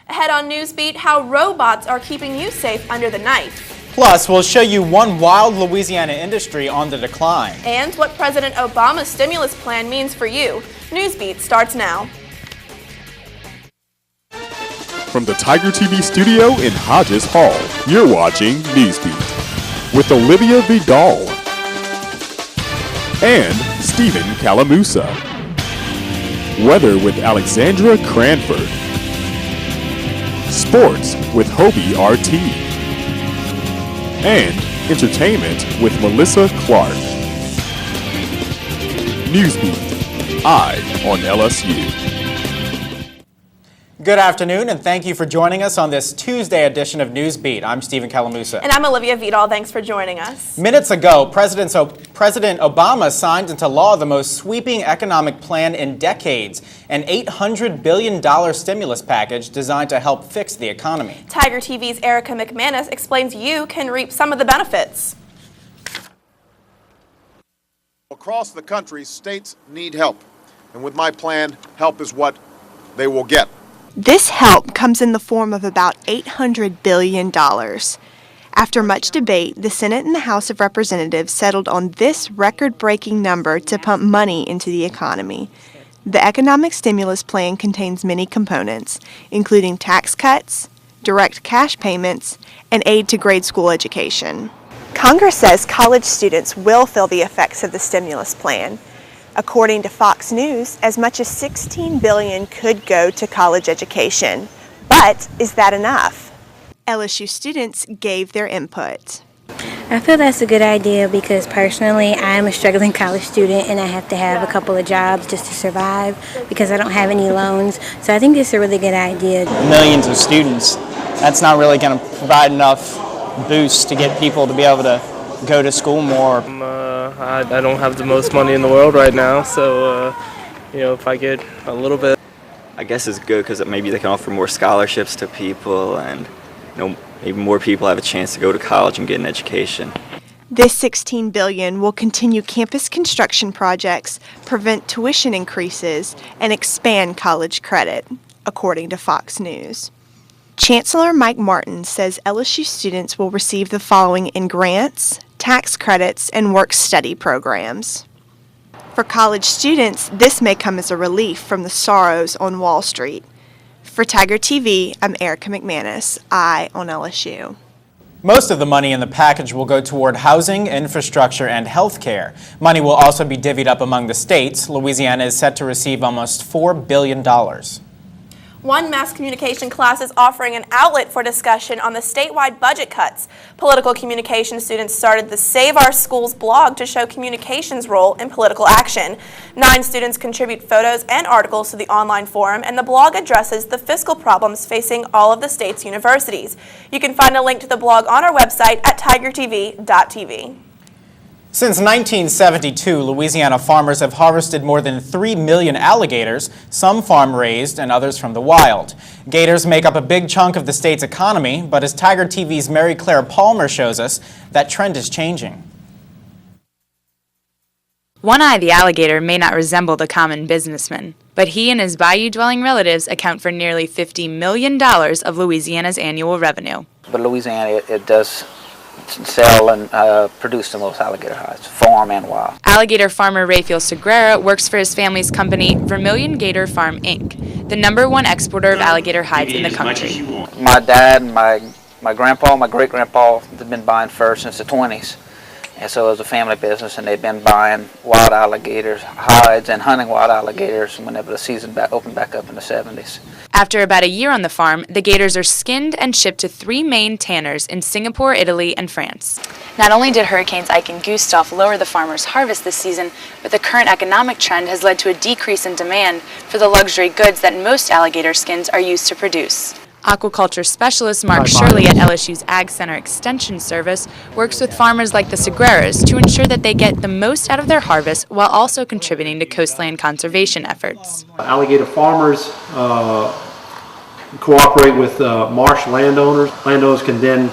Ahead on Newsbeat, how robots are keeping you safe under the knife. Plus, we'll show you one wild Louisiana industry on the decline. And what President Obama's stimulus plan means for you. Newsbeat starts now. From the Tiger TV studio in Hodges Hall, you're watching Newsbeat with Olivia Vidal and Stephen Calamusa. Weather with Alexandra Cranford. Sports with Hobie RT. And entertainment with Melissa Clark. Newsbeat, Eye on LSU. Good afternoon, and thank you for joining us on this Tuesday edition of Newsbeat. I'm Stephen Calamusa. And I'm Olivia Vidal. Thanks for joining us. Minutes ago, President Obama signed into law the most sweeping economic plan in decades, an $800 billion stimulus package designed to help fix the economy. Tiger TV's Erica McManus explains you can reap some of the benefits. Across the country, states need help. And with my plan, help is what they will get. This help comes in the form of about $800 billion. After much debate, the Senate and the House of Representatives settled on this record-breaking number to pump money into the economy. The economic stimulus plan contains many components, including tax cuts, direct cash payments, and aid to grade school education. Congress says college students will feel the effects of the stimulus plan. According to Fox News, as much as $16 billion could go to college education. But is that enough? LSU students gave their input. I feel that's a good idea because personally I'm a struggling college student and I have to have a couple of jobs just to survive because I don't have any loans. So I think it's a really good idea. Millions of students, that's not really going to provide enough boost to get people to be able to go to school more. I don't have the most money in the world right now, so if I get a little bit. I guess it's good because maybe they can offer more scholarships to people and maybe more people have a chance to go to college and get an education. This $16 billion will continue campus construction projects, prevent tuition increases, and expand college credit, according to Fox News. Chancellor Mike Martin says LSU students will receive the following in grants, tax credits, and work-study programs. For college students, this may come as a relief from the sorrows on Wall Street. For Tiger TV, I'm Erica McManus, Eye on LSU. Most of the money in the package will go toward housing, infrastructure, and health care. Money will also be divvied up among the states. Louisiana is set to receive almost $4 billion. One mass communication class is offering an outlet for discussion on the statewide budget cuts. Political communication students started the Save Our Schools blog to show communication's role in political action. 9 students contribute photos and articles to the online forum, and the blog addresses the fiscal problems facing all of the state's universities. You can find a link to the blog on our website at tigertv.tv. Since 1972, Louisiana farmers have harvested more than 3 million alligators, some farm-raised and others from the wild. Gators make up a big chunk of the state's economy, but as Tiger TV's Mary Claire Palmer shows us, that trend is changing. One-Eye the alligator may not resemble the common businessman, but he and his bayou-dwelling relatives account for nearly $50 million of Louisiana's annual revenue. But Louisiana, it does sell and produce the most alligator hides, farm and wild. Alligator farmer Raphael Segura works for his family's company, Vermilion Gator Farm, Inc., the #1 exporter of alligator hides in the country. My dad and my grandpa, my great-grandpa, have been buying fur since the 20s. And so it was a family business, and they've been buying wild alligators hides and hunting wild alligators whenever the season opened back up in the 70s. After about a year on the farm, the gators are skinned and shipped to 3 main tanners in Singapore, Italy, and France. Not only did Hurricanes Ike and Gustav lower the farmers' harvest this season, but the current economic trend has led to a decrease in demand for the luxury goods that most alligator skins are used to produce. Aquaculture specialist Mark Shirley at LSU's Ag Center Extension Service works with farmers like the Seguras to ensure that they get the most out of their harvest while also contributing to coastland conservation efforts. Alligator farmers cooperate with marsh landowners. Landowners can then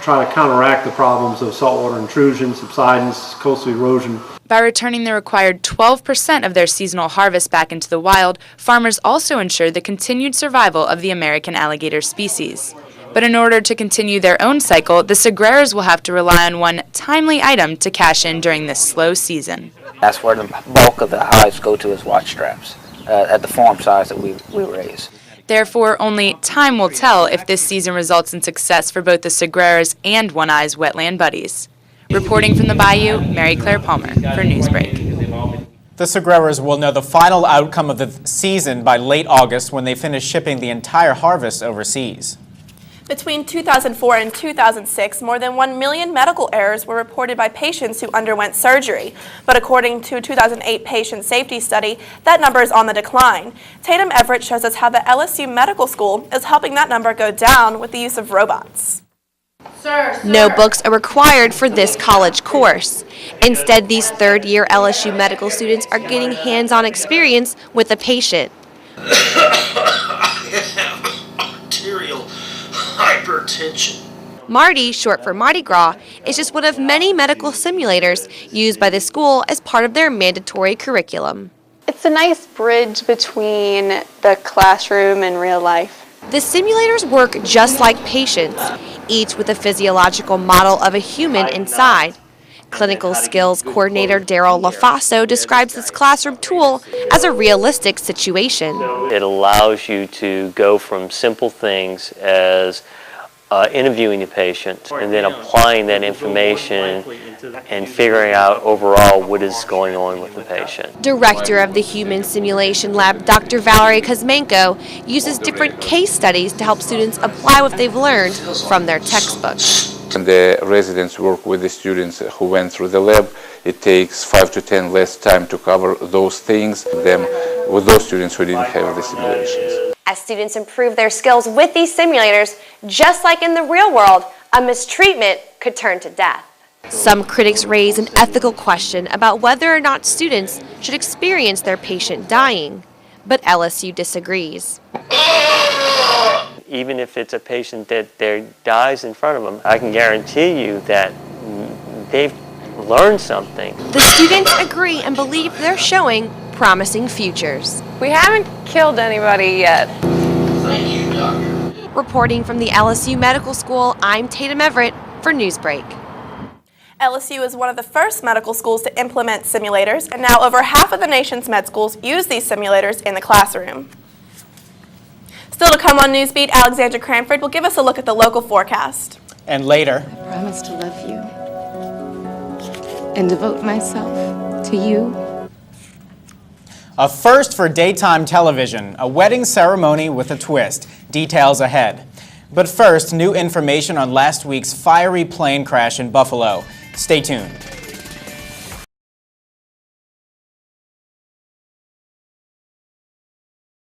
try to counteract the problems of saltwater intrusion, subsidence, coastal erosion. By returning the required 12% of their seasonal harvest back into the wild, farmers also ensure the continued survival of the American alligator species. But in order to continue their own cycle, the Segreras will have to rely on one timely item to cash in during this slow season. That's where the bulk of the hides go to is watch traps at the farm size that we raise. Therefore, only time will tell if this season results in success for both the Segreras and One Eye's wetland buddies. Reporting from the Bayou, Mary Claire Palmer for Newsbreak. The Segreras will know the final outcome of the season by late August when they finish shipping the entire harvest overseas. Between 2004 and 2006, more than 1 million medical errors were reported by patients who underwent surgery. But according to a 2008 patient safety study, that number is on the decline. Tatum Everett shows us how the LSU Medical School is helping that number go down with the use of robots. No books are required for this college course. Instead, these third-year LSU medical students are getting hands-on experience with a patient. Arterial hypertension. Marty, short for Mardi Gras, is just one of many medical simulators used by the school as part of their mandatory curriculum. It's a nice bridge between the classroom and real life. The simulators work just like patients, each with a physiological model of a human inside. Clinical Skills Coordinator Daryl LaFaso describes this classroom tool as a realistic situation. It allows you to go from simple things as interviewing the patient and then applying that information and figuring out overall what is going on with the patient. Director of the Human Simulation Lab, Dr. Valerie Kuzmenko, uses different case studies to help students apply what they've learned from their textbooks. When the residents work with the students who went through the lab, it takes 5 to 10 less time to cover those things than with those students who didn't have the simulations. As students improve their skills with these simulators, just like in the real world, a mistreatment could turn to death. Some critics raise an ethical question about whether or not students should experience their patient dying, but LSU disagrees. Even if it's a patient that dies in front of them, I can guarantee you that they've learned something. The students agree and believe they're showing promising futures. We haven't killed anybody yet. Thank you, doctor. Reporting from the LSU Medical School, I'm Tatum Everett for Newsbreak. LSU is one of the first medical schools to implement simulators, and now over half of the nation's med schools use these simulators in the classroom. Still to come on Newsbeat, Alexandra Cranford will give us a look at the local forecast. And later, I promise to love you and devote myself to you. a first for daytime television, a wedding ceremony with a twist. Details ahead. But first, new information on last week's fiery plane crash in Buffalo. Stay tuned.